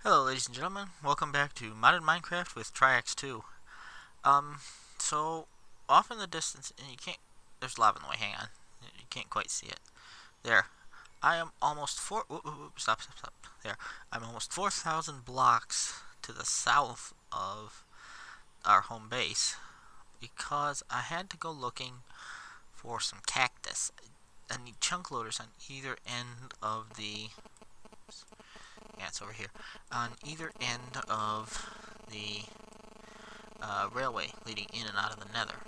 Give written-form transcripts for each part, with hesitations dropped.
Hello ladies and gentlemen, welcome back to Modded Minecraft with Triaxx2. So, off in the distance, and you can't, there's lava in the way, hang on, you can't quite see it. There, I am almost stop, there, I'm almost 4,000 blocks to the south of our home base, because I had to go looking for some cactus. I need chunk loaders on either end of the yeah, it's over here. On either end of the railway leading in and out of the nether.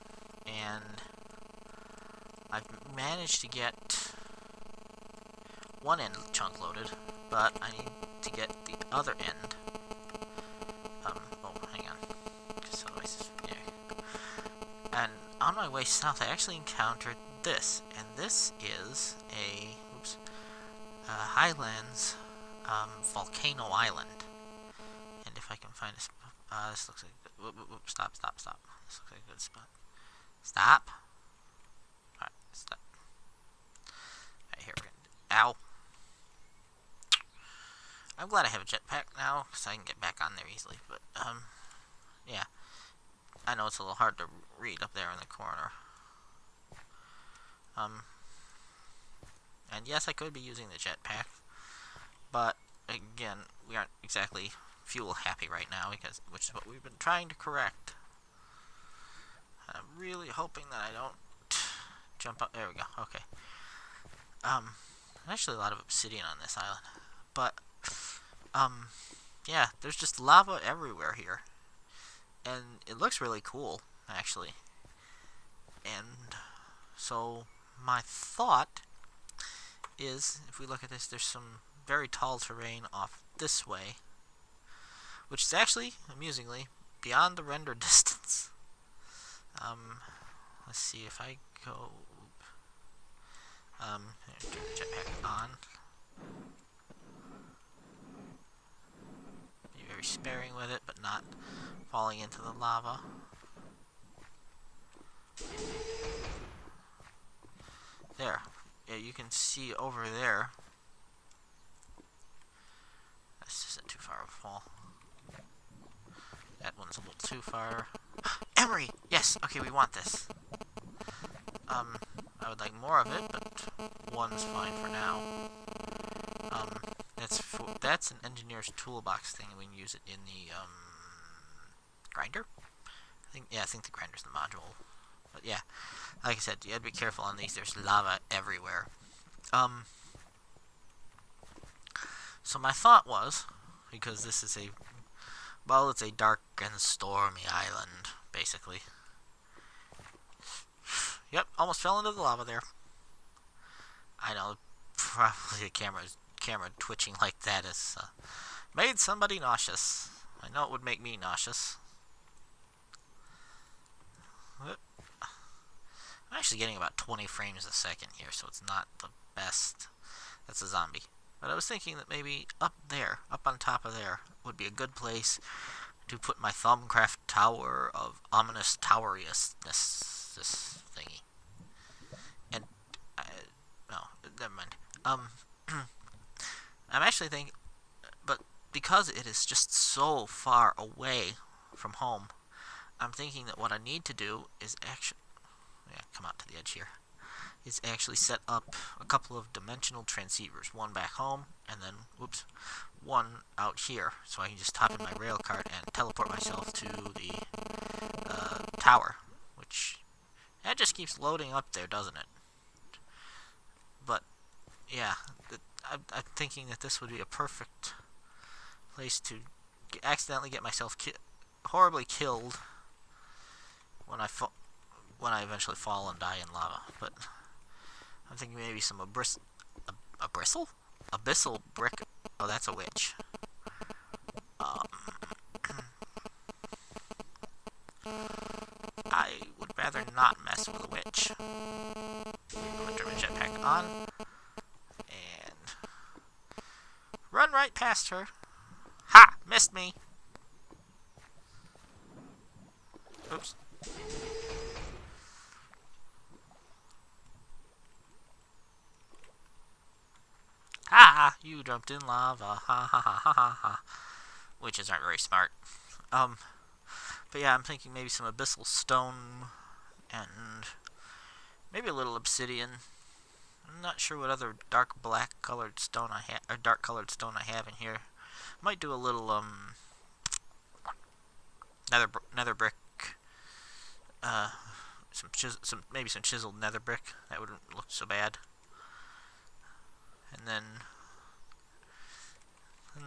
And I've managed to get one end chunk loaded, but I need to get the other end. Oh, hang on. Because otherwise, yeah. And on my way south, I actually encountered this. And this is a, Highlands Volcano Island. And if I can find a spot, this looks like, stop. This looks like a good spot. Stop. Alright, stop. Alright, here we're gonna, ow. I'm glad I have a jetpack now, because I can get back on there easily, but, yeah. I know it's a little hard to read up there in the corner. And yes, I could be using the jetpack, but again, we aren't exactly fuel happy right now, which is what we've been trying to correct. I'm really hoping that I don't jump up. There we go. Okay. Actually a lot of obsidian on this island, but yeah, there's just lava everywhere here, and it looks really cool, actually. And so my thought is, if we look at this, there's some very tall terrain off this way, which is actually, amusingly, beyond the render distance. Let's see if I go, turn the jetpack on. Be very sparing with it, but not falling into the lava. There. Yeah, you can see over there. This isn't too far of a fall. That one's a little too far. Emery! Yes! Okay, we want this. I would like more of it, but one's fine for now. That's an engineer's toolbox thing. We can use it in the, grinder? I think the grinder's the module. But yeah, like I said, you gotta be careful on these. There's lava everywhere. So my thought was, because this is it's a dark and stormy island, basically. Yep, almost fell into the lava there. I know, probably the camera twitching like that has made somebody nauseous. I know it would make me nauseous. I'm actually getting about 20 frames a second here, so it's not the best. That's a zombie. But I was thinking that maybe up there, up on top of there, would be a good place to put my Thumbcraft Tower of Ominous Toweriousness, this thingy. And, no, never mind. I'm actually thinking, but because it is just so far away from home, I'm thinking that what I need to do is come out to the edge here, is actually set up a couple of dimensional transceivers, one back home, and then, one out here, so I can just hop in my rail cart and teleport myself to the tower, which, that just keeps loading up there, doesn't it? But, yeah, I'm thinking that this would be a perfect place to accidentally get myself horribly killed when I eventually fall and die in lava. But I'm thinking maybe some abyssal brick. Oh, that's a witch. I would rather not mess with a witch. I'm gonna turn my jetpack on and run right past her. Ha! Missed me. Oops. Ha! You jumped in lava. Ha ha ha ha ha ha. witches aren't very smart. Um, but yeah, I'm thinking maybe some abyssal stone and maybe a little obsidian. I'm not sure what other dark black colored stone I have, or dark colored stone I have in here. Might do a little nether brick, maybe some chiseled nether brick. That wouldn't look so bad. And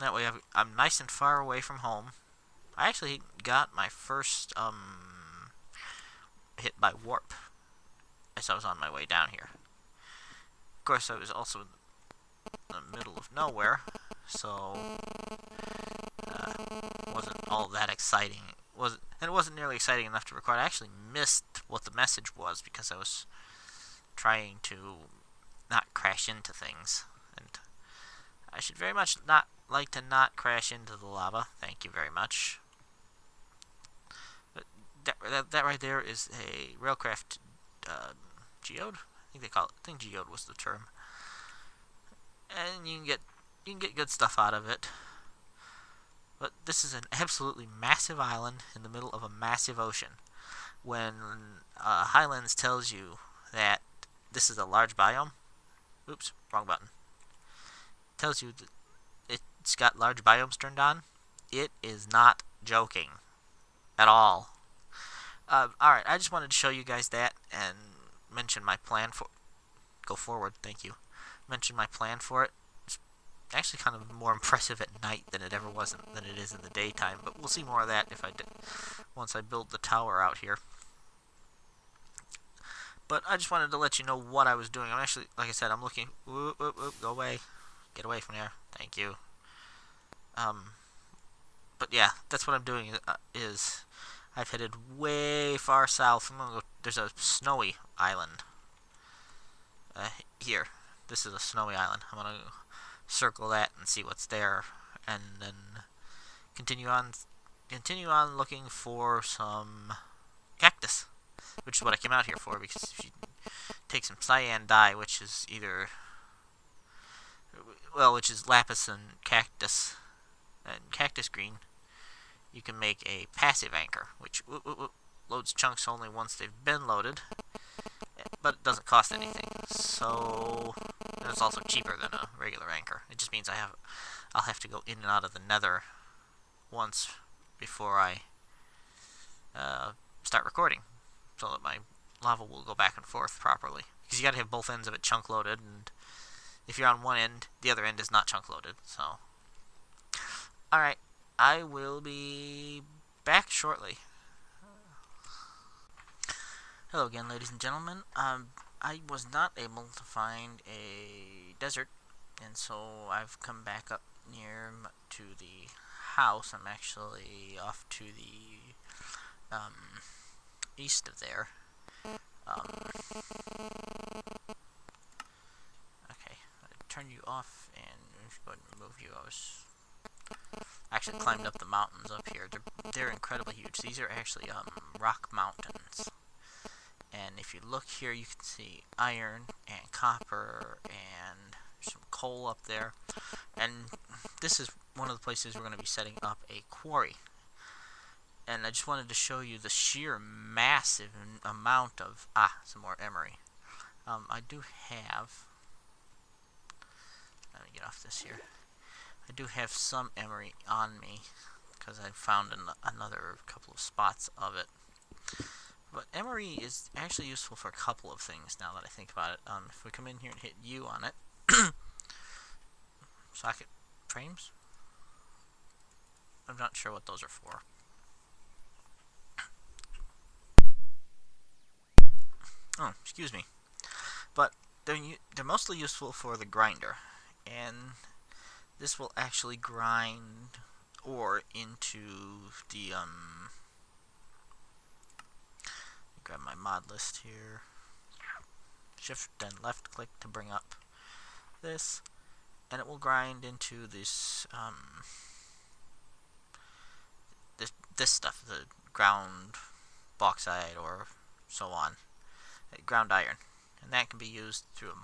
that way I'm nice and far away from home. I actually got my first hit by warp as I was on my way down here. Of course, I was also in the middle of nowhere, so wasn't all that exciting. It wasn't nearly exciting enough to record. I actually missed what the message was because I was trying to not crash into things, and I should very much like to not crash into the lava. Thank you very much. But that right there is a railcraft geode. I think geode was the term, and you can get good stuff out of it. But this is an absolutely massive island in the middle of a massive ocean. When Highlands tells you that this is a large biome, oops, wrong button. Tells you that it's got large biomes turned on. It is not joking at all. Alright, I just wanted to show you guys that and mention my plan for... Go forward, thank you. Mention my plan for it. It's actually kind of more impressive at night than it ever was than it is in the daytime, but we'll see more of that once I build the tower out here. But I just wanted to let you know what I was doing. I'm actually, like I said, I'm looking... Whoop, whoop, whoop, go away. Get away from there. Thank you. But yeah, that's what I'm doing, is I've headed way far south. There's a snowy island. Here. This is a snowy island. I'm going to circle that and see what's there, and then continue on looking for some cactus, which is what I came out here for, because if you take some cyan dye, which is which is lapis and cactus green, you can make a passive anchor, which loads chunks only once they've been loaded, but it doesn't cost anything. So, and it's also cheaper than a regular anchor. It just means I'll have to go in and out of the nether once before I start recording, so that my lava will go back and forth properly. Because you gotta have both ends of it chunk loaded, and if you're on one end, the other end is not chunk loaded. So, alright, I will be back shortly. Hello again, ladies and gentlemen. I was not able to find a desert, and so I've come back up near to the house. I'm actually off to the east of there. Okay, I turn you off and go ahead and remove you. I actually climbed up the mountains up here. They're incredibly huge. These are actually rock mountains. And if you look here, you can see iron and copper and some coal up there. And this is one of the places we're going to be setting up a quarry. And I just wanted to show you the sheer massive amount of... some more emery. I do have... Let me get off this here. I do have some emery on me, because I found another couple of spots of it. But emery is actually useful for a couple of things now that I think about it. If we come in here and hit U on it, socket frames? I'm not sure what those are for. Oh, excuse me. But they're mostly useful for the grinder, and this will actually grind ore into the grab my mod list here. Shift and left click to bring up this, and it will grind into this this stuff, the ground bauxite or so on, ground iron, and that can be used through the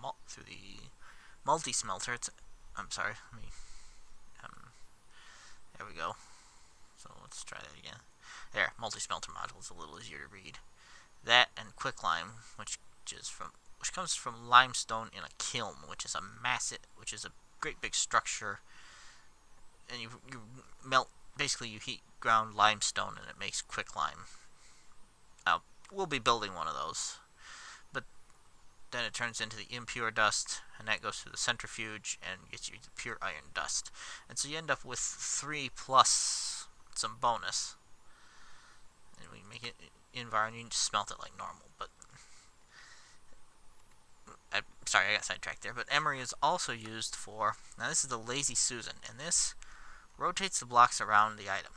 multi smelter. I'm sorry. Let me. There we go. Let's try that again. There, multi-smelter module is a little easier to read. That and quicklime, which comes from limestone in a kiln, which is a great big structure, and you melt. Basically, you heat ground limestone, and it makes quicklime. We'll be building one of those, but then it turns into the impure dust, and that goes through the centrifuge and gets you the pure iron dust. And so you end up with 3 plus some bonus. And we make it environment, you can just smelt it like normal, but sorry, I got sidetracked there. But emery is also used for, now this is the Lazy Susan, and this rotates the blocks around the item.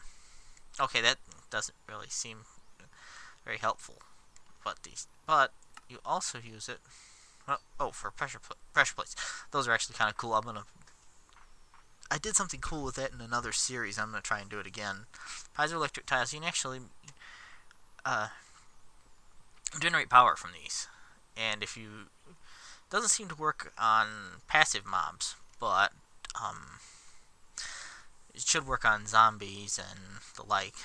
Okay, that doesn't really seem very helpful, but you also use it, for pressure plates. Those are actually kind of cool. I did something cool with that in another series. I'm gonna try and do it again. Piezoelectric tiles. You can actually generate power from these, and it doesn't seem to work on passive mobs, but it should work on zombies and the like.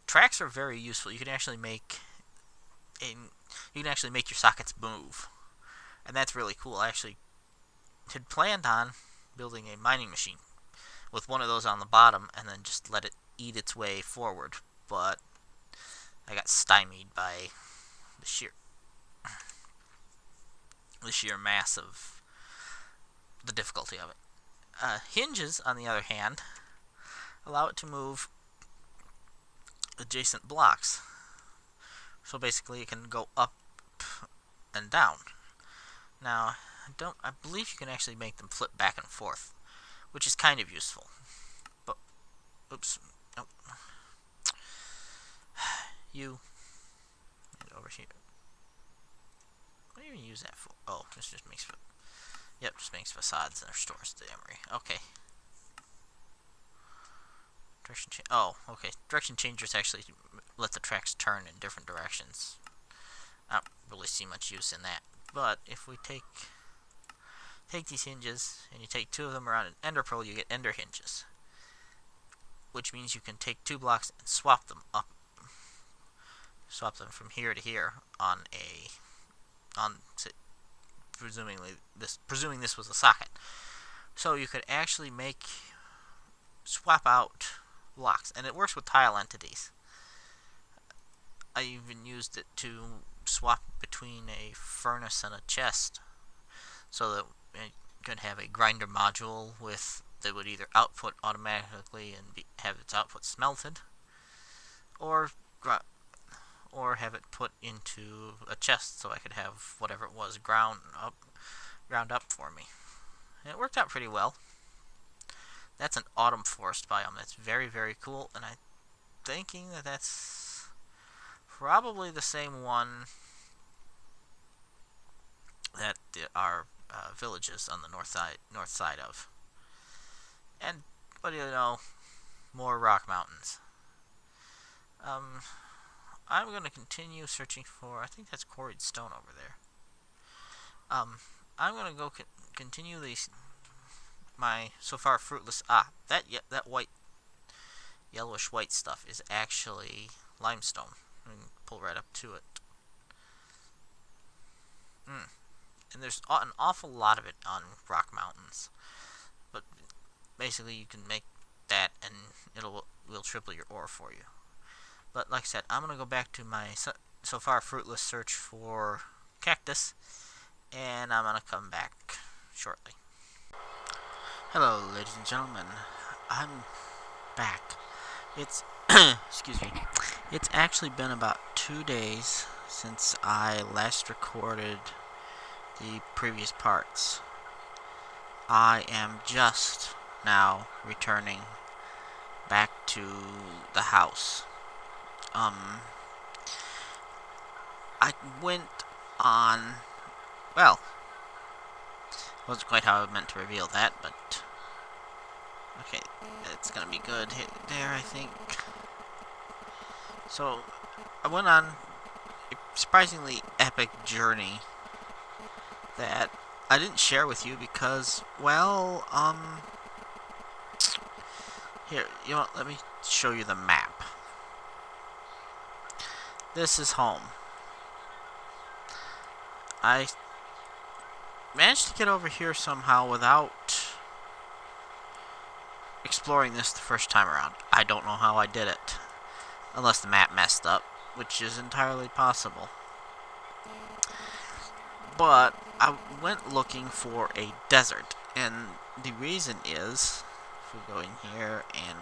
Tracks are very useful. You can actually make your sockets move, and that's really cool. I actually had planned on building a mining machine with one of those on the bottom, and then just let it eat its way forward. But I got stymied by the sheer mass of the difficulty of it. Hinges, on the other hand, allow it to move adjacent blocks. So basically, it can go up and down. Now, I believe you can actually make them flip back and forth, which is kind of useful. But, oops, nope. Over here. What do you even use that for? Oh, this just makes just makes facades and restores the emery. Okay. Direction change. Oh, okay. Direction changers actually let the tracks turn in different directions. I don't really see much use in that. But if we take these hinges and you take 2 of them around an ender pearl, you get ender hinges, which means you can take 2 blocks and swap them from here to here presuming this was a socket. So you could actually swap out blocks, and it works with tile entities. I even used it to swap between a furnace and a chest, so that it could have a grinder module that would either output automatically and have its output smelted, or have it put into a chest so I could have whatever it was ground up for me. And it worked out pretty well. That's an autumn forest biome. That's very, very cool, and I'm thinking that's probably the same one that our villages on the north side of. And what do you know? More rock mountains. I'm going to continue searching for, I think that's quarried stone over there. I'm going to go continue my so far fruitless, that white, yellowish white stuff is actually limestone. I can pull right up to it. And there's an awful lot of it on rock mountains. But basically you can make that and will triple your ore for you. But like I said, I'm going to go back to my so far fruitless search for cactus, and I'm going to come back shortly. Hello, ladies and gentlemen. I'm back. It's excuse me. It's actually been about 2 days since I last recorded the previous parts. I am just now returning back to the house. I went on, well, wasn't quite how I meant to reveal that, but okay, it's gonna be good hit there, I think. So, I went on a surprisingly epic journey that I didn't share with you because, well, Here, you know what? Let me show you the map. This is home. I managed to get over here somehow without exploring this the first time around. I don't know how I did it. Unless the map messed up, which is entirely possible. But I went looking for a desert, and the reason is, if we go in here and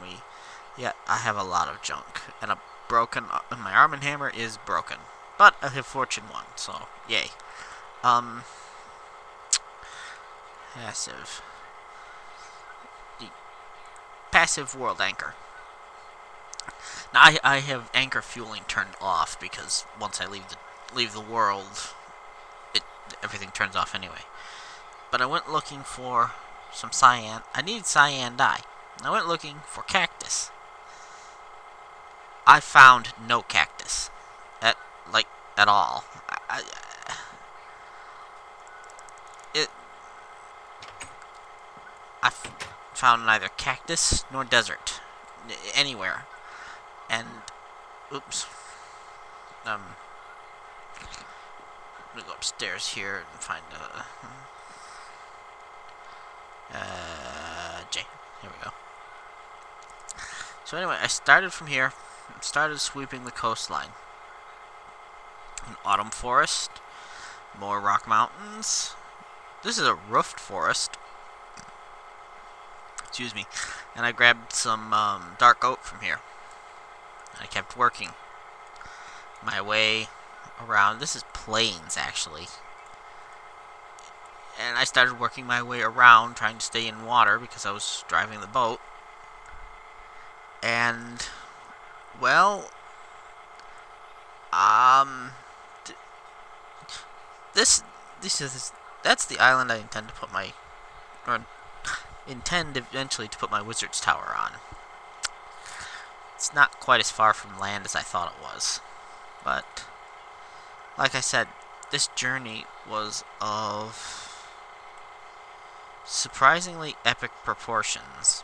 yeah, I have a lot of junk, and my arm and hammer is broken, but I have fortune 1, so yay. Passive. The passive world anchor. Now I have anchor fueling turned off because once I leave the world, everything turns off anyway. But I went looking for some cyan. I needed cyan dye. I went looking for cactus. I found no cactus at all. I found neither cactus nor desert anywhere. And oops. I'm gonna go upstairs here and find J. Here we go. So anyway, I started from here. Started sweeping the coastline. An autumn forest. More rock mountains. This is a roofed forest. Excuse me. And I grabbed some dark oak from here. I kept working my way around. This is plains, actually. And I started working my way around, trying to stay in water because I was driving the boat. And, well, that's the island I intend to put intend eventually to put my wizard's tower on. It's not quite as far from land as I thought it was. But, like I said, this journey was of surprisingly epic proportions.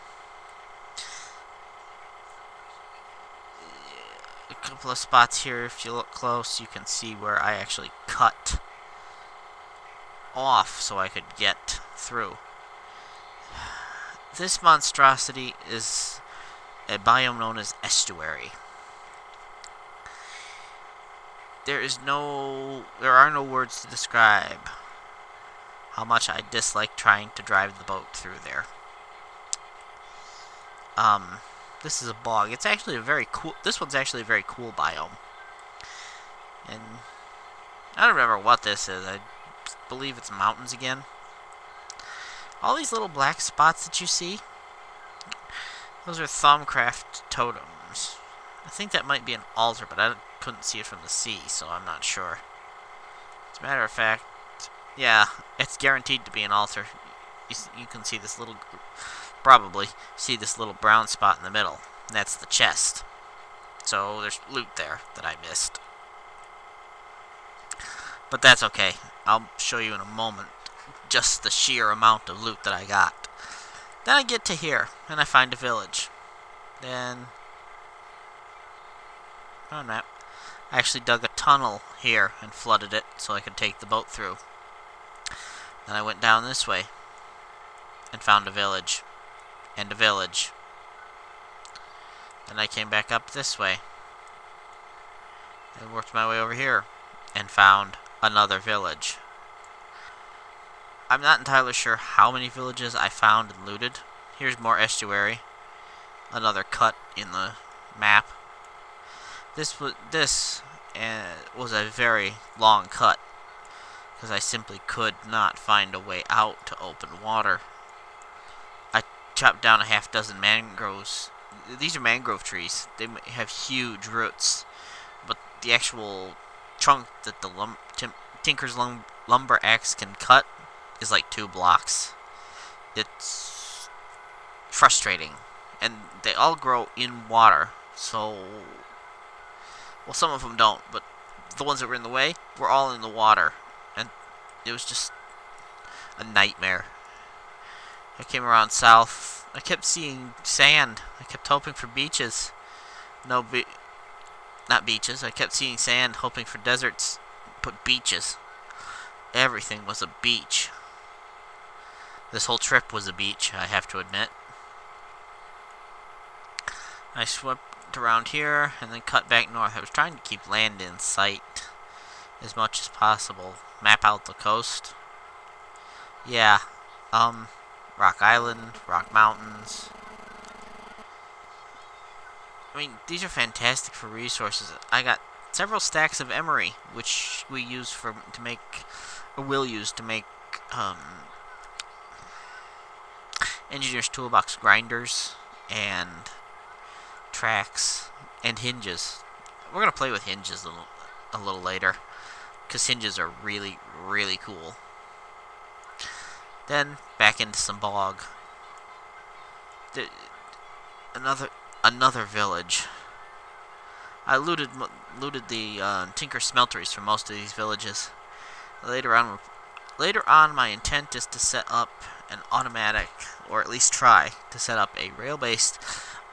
A couple of spots here, if you look close, you can see where I actually cut off so I could get through. This monstrosity is a biome known as estuary. There are no words to describe how much I dislike trying to drive the boat through there. This is a bog. It's actually this one's actually a very cool biome. And I don't remember what this is. I believe it's mountains again. All these little black spots that you see, those are Thumbcraft totems. I think that might be an altar, but I couldn't see it from the sea, so I'm not sure. As a matter of fact, yeah, it's guaranteed to be an altar. You can see this little, probably see this little brown spot in the middle. And that's the chest. So there's loot there that I missed. But that's okay. I'll show you in a moment just the sheer amount of loot that I got. Then I get to here, and I find a village. Then, on map, I actually dug a tunnel here and flooded it so I could take the boat through. Then I went down this way and found a village, and a village. Then I came back up this way and worked my way over here and found another village. I'm not entirely sure how many villages I found and looted. Here's more estuary. Another cut in the map. This was a very long cut because I simply could not find a way out to open water. I chopped down a half dozen mangroves. These are mangrove trees. They have huge roots, but the actual trunk that the Tinker's lumber axe can cut is like 2 blocks. It's frustrating. And they all grow in water, so... Well, some of them don't, but the ones that were in the way were all in the water. And it was just a nightmare. I came around south I kept seeing sand. I kept hoping for beaches. No, not beaches. I kept seeing sand, hoping for deserts, but beaches. Everything was a beach. This whole trip was a beach, I have to admit. I swept around here and then cut back north. I was trying to keep land in sight as much as possible. Map out the coast. Yeah. Rock Island, Rock Mountains. I mean, these are fantastic for resources. I got several stacks of emery, which we use to make, or will use to make, Engineer's Toolbox grinders and tracks and hinges. We're gonna play with hinges a little later, because hinges are really, really cool. Then back into some bog. Another village. I looted the Tinker smelteries for most of these villages. Later on, my intent is to set up an automatic, or at least try to set up a rail-based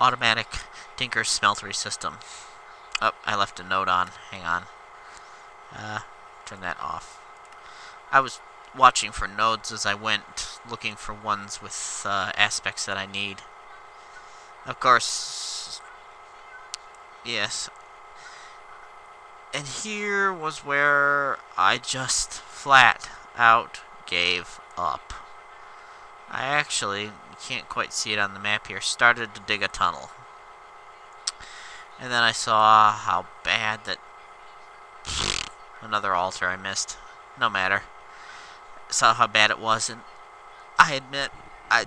automatic Tinker smeltery system. Oh, I left a note on. Hang on. Turn that off. I was watching for nodes as I went, looking for ones with aspects that I need. Of course, yes. And here was where I just flat out gave up. I actually, you can't quite see it on the map here, started to dig a tunnel. And then I saw how bad that... Another altar I missed. No matter. Saw how bad it was, and I admit, I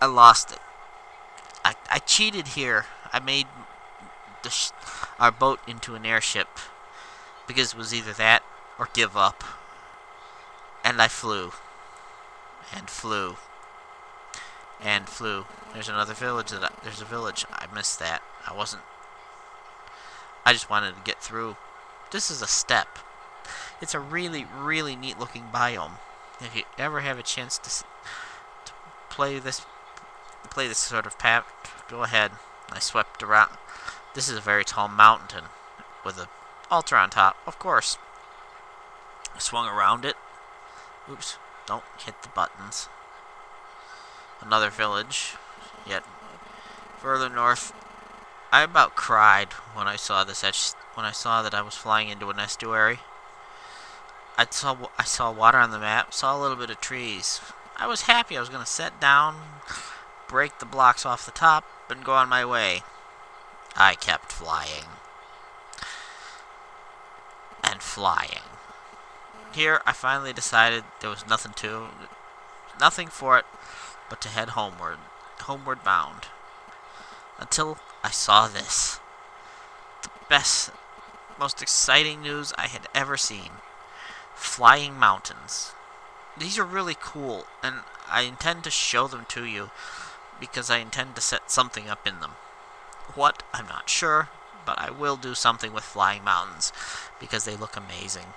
lost it. I cheated here. I made our boat into an airship, because it was either that or give up. And I flew. And flew. And flew. There's another village there's a village. I missed that. I just wanted to get through. This is a step. It's a really, really neat looking biome. If you ever have a chance to play this sort of path, go ahead. I swept around. This is a very tall mountain with an altar on top, of course. I swung around it. Oops, don't hit the buttons. Another village, yet further north. I about cried when I saw this. When I saw that I was flying into an estuary. I saw water on the map, saw a little bit of trees. I was happy. I was going to sit down, break the blocks off the top, and go on my way. I kept flying. And flying. Here, I finally decided there was nothing for it but to head homeward bound. Until I saw this. The best, most exciting news I had ever seen. Flying mountains. These are really cool, and I intend to show them to you because I intend to set something up in them. What? I'm not sure, but I will do something with flying mountains because they look amazing.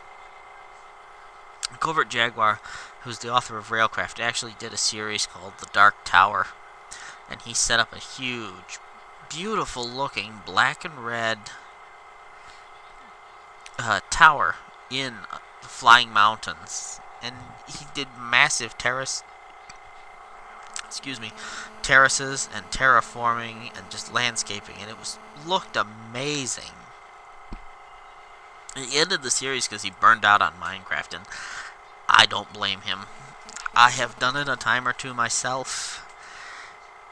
Covert Jaguar, who's the author of Railcraft, actually did a series called The Dark Tower, and he set up a huge, beautiful looking black and red tower in the flying mountains, and he did massive terraces and terraforming and just landscaping, and it looked amazing. He ended the series because he burned out on Minecraft, and I don't blame him. I have done it a time or two myself.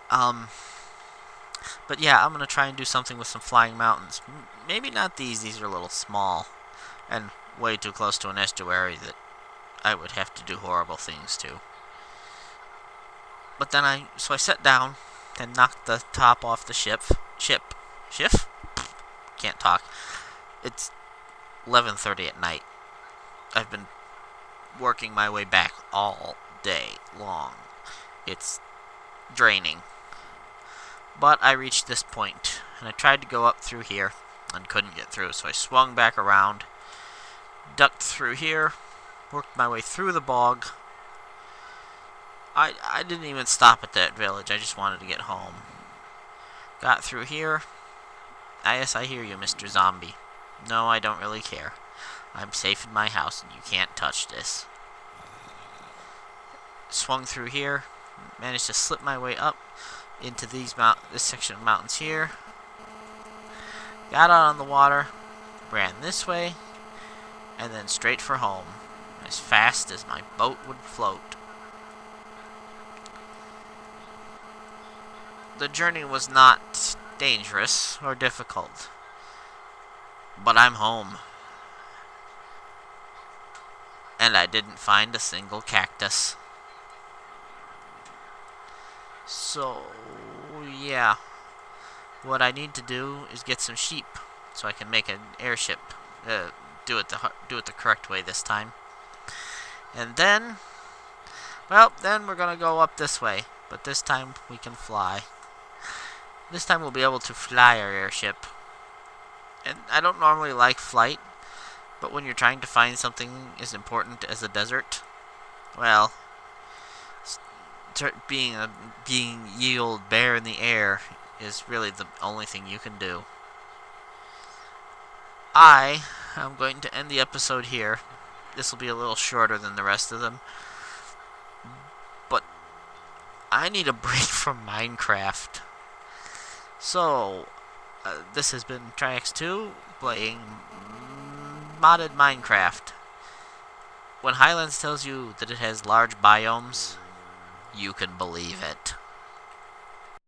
But yeah, I'm going to try and do something with some flying mountains. Maybe not these. These are a little small and way too close to an estuary that I would have to do horrible things to. But then I sat down and knocked the top off the ship. Can't talk. It's 11:30 at night. I've been working my way back all day long. It's draining. But I reached this point, and I tried to go up through here and couldn't get through, so I swung back around, ducked through here, worked my way through the bog. I didn't even stop at that village. I just wanted to get home. Got through here. Yes, I hear you, Mr. Zombie. No, I don't really care. I'm safe in my house, and you can't touch this. Swung through here. Managed to slip my way up into this section of mountains here. Got out on the water. Ran this way. And then straight for home. As fast as my boat would float. The journey was not dangerous or difficult. But I'm home. And I didn't find a single cactus. So, yeah. What I need to do is get some sheep so I can make an airship. Do it the correct way this time. And then, well, then we're gonna go up this way. But this time we can fly. This time we'll be able to fly our airship. And I don't normally like flight, but when you're trying to find something as important as a desert, well, being ye old bear in the air is really the only thing you can do. I am going to end the episode here. This will be a little shorter than the rest of them. But I need a break from Minecraft. So, this has been Triaxx2 playing Modded Minecraft. When Highlands tells you that it has large biomes, you can believe it.